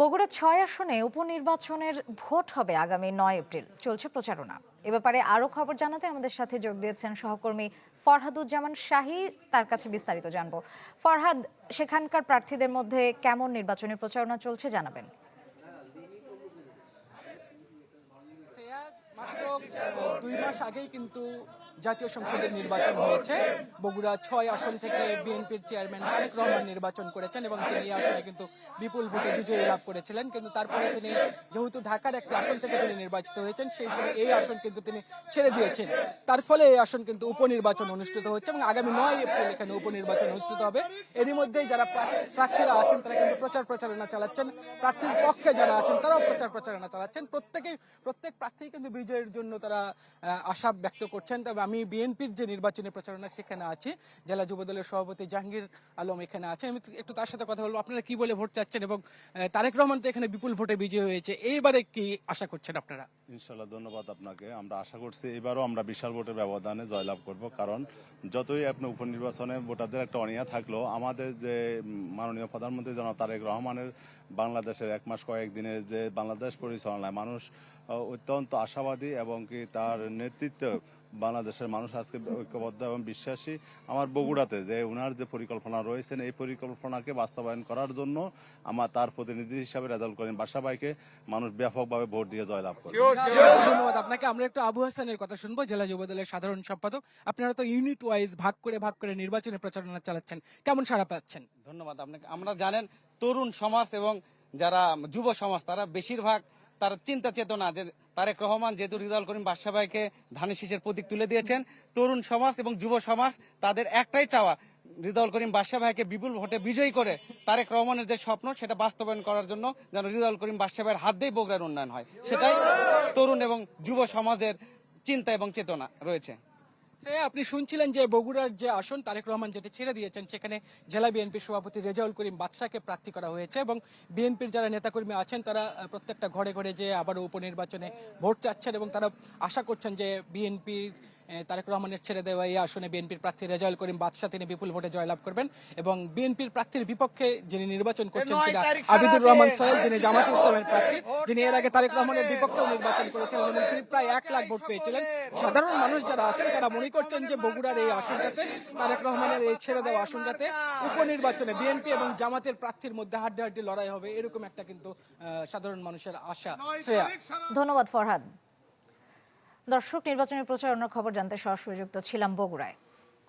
বগুড়া ৬ আসনে উপনির্বাচনের ভোট হবে আগামী ৯ এপ্রিল। চলছে প্রচারণা। এ ব্যাপারে আরো খবর জানাতে আমাদের সাথে যোগ দিয়েছেন সহকর্মী ফরহাদুজ্জামান শাহী। তার কাছে বিস্তারিত জানবো। ফরহাদ, সেখানকার প্রার্থীদের মধ্যে কেমন নির্বাচনী প্রচারণা চলছে জানাবেন। মাত্র ২ মাস আগেই কিন্তু জাতীয় সংসদের নির্বাচন হয়েছে। বগুড়া ৬ আসন থেকে বিএনপির চেয়ারম্যান তারেক রহমান নির্বাচন করেছেন এবং তিনি এই আসনে কিন্তু বিপুল ভোটে বিজয়ী লাভ করেছিলেন। কিন্তু তারপরে তিনি যেহেতু ঢাকার একটি আসন থেকে তিনি নির্বাচিত হয়েছেন, সেই হিসেবে এই আসন কিন্তু তিনি ছেড়ে দিয়েছেন। তার ফলে এই আসন কিন্তু উপনির্বাচন অনুষ্ঠিত হচ্ছে এবং আগামী ৯ এপ্রিল এখানে উপনির্বাচন অনুষ্ঠিত হবে। এরই মধ্যেই যারা প্রার্থীরা আছেন তারা কিন্তু প্রচারণা চালাচ্ছেন। প্রার্থীর পক্ষে যারা আছেন তারাও প্রচারণা চালাচ্ছেন। প্রত্যেক প্রার্থী কিন্তু বিজয়ের জন্য তারা আশা ব্যক্ত করছেন। তবে আমি বিএনপির যে নির্বাচনী প্রচারণা সেখানে আছি, জেলা যুবদলের সভাপতি জাহাঙ্গীর আলম এখানে আছে। আমি একটু তার সাথে কথা বলবো। আপনারা কি বলে ভোট চাচ্ছেন এবং তারেক রহমান তো এখানে বিপুল ভোটে বিজয়ী হয়েছে, এইবারে কি আশা করছেন আপনারা? ইনশাল্লাহ, ধন্যবাদ আপনাকে। আমরা আশা করছি এবারও আমরা বিশাল ভোটের ব্যবধানে জয়লাভ করব। কারণ যতই আপনার উপনির্বাচনে ভোটারদের একটা অনীহা থাকলেও আমাদের যে মাননীয় প্রধানমন্ত্রী জনাব তারেক রহমানের বাংলাদেশের ১ মাস কয়েকদিনের যে বাংলাদেশ পরিচালনায় মানুষ অত্যন্ত আশাবাদী এবং কি তার নেতৃত্বে বাংলাদেশের মানুষ আজকে ঐক্যবদ্ধ এবং বিশ্বাসী। আমার বগুড়াতে যে ওনার যে পরিকল্পনা রয়েছেন, এই পরিকল্পনাকে বাস্তবায়ন করার জন্য আমার তার প্রতিনিধি হিসাবে রেজাউল করিম বাদশা ভাইকে মানুষ ব্যাপকভাবে ভোট দিয়ে জয়লাভ করে। ধন্যবাদ আপনাকে। আমরা একটু আবু হাসানের কথা শুনবো, জেলা যুবদলের সাধারণ সম্পাদক। আপনারা তো ইউনিট ওয়াইজ ভাগ করে নির্বাচনী প্রচারণা চালাচ্ছেন, কেমন সাড়া পাচ্ছেন? ধন্যবাদ আপনাকে। আমরা জানেন তরুণ সমাজ এবং যারা যুব সমাজ তারা বেশিরভাগ তার চিন্তা চেতনা যে তারেক রহমান যেহেতু রেজাউল করিম বাদশা ভাইকে ধানের শীষের প্রতীক তুলে দিয়েছেন, তরুণ সমাজ এবং যুব সমাজ তাদের একটাই চাওয়া রেজাউল করিম বাদশা ভাইকে বিপুল ভোটে বিজয়ী করে তারেক রহমানের যে স্বপ্ন সেটা বাস্তবায়ন করার জন্য যেন রেজাউল করিম বাদশা ভাইয়ের হাত দিয়েই বগুড়ার উন্নয়ন হয়, সেটাই তরুণ এবং যুব সমাজের চিন্তা এবং চেতনা রয়েছে। আপনি শুনছিলেন যে বগুড়ার যে আসন তারেক রহমান যেটা ছেড়ে দিয়েছেন, সেখানে জেলা বিএনপির সভাপতি রেজাউল করিম বাদশাকে প্রার্থী করা হয়েছে এবং বিএনপির যারা নেতাকর্মী আছেন তারা প্রত্যেকটা ঘরে ঘরে যে আবারও উপনির্বাচনে ভোট চাচ্ছেন এবং তারা আশা করছেন যে বিএনপির তারেক রহমানের ছেড়ে দেওয়া এই আসনে বিএনপির প্রার্থী রেজাউল করিম বাদশা তিনি বিপুল ভোটে জয়লাভ করবেন এবং বিএনপির প্রার্থীর বিপক্ষে যিনি নির্বাচন করছেন আবিদুর রহমান সোহেল, যিনি জামাত ইসলামের প্রার্থী, যিনি এর আগে তারেক রহমানের বিপক্ষেও নির্বাচন করেছিলেন এবং তিনি প্রায় ১ লাখ ভোট পেয়েছিলেন। সাধারণ মানুষ যারা আছেন তারা মনে করছেন যে বগুড়ার এই আসনটাতে তারেক রহমানের এই ছেড়ে দেওয়া আসনটাতে উপনির্বাচনে বিএনপি এবং জামাতের প্রার্থীর মধ্যে হাড্ডাহাড্ডি লড়াই হবে, এরকম একটা কিন্তু সাধারণ মানুষের আশা। শ্রেয়া, ধন্যবাদ ফরহাদ। দর্শক, নির্বাচনী প্রচারণার খবর জানতে সরাসরি যুক্ত ছিলাম বগুড়ায়।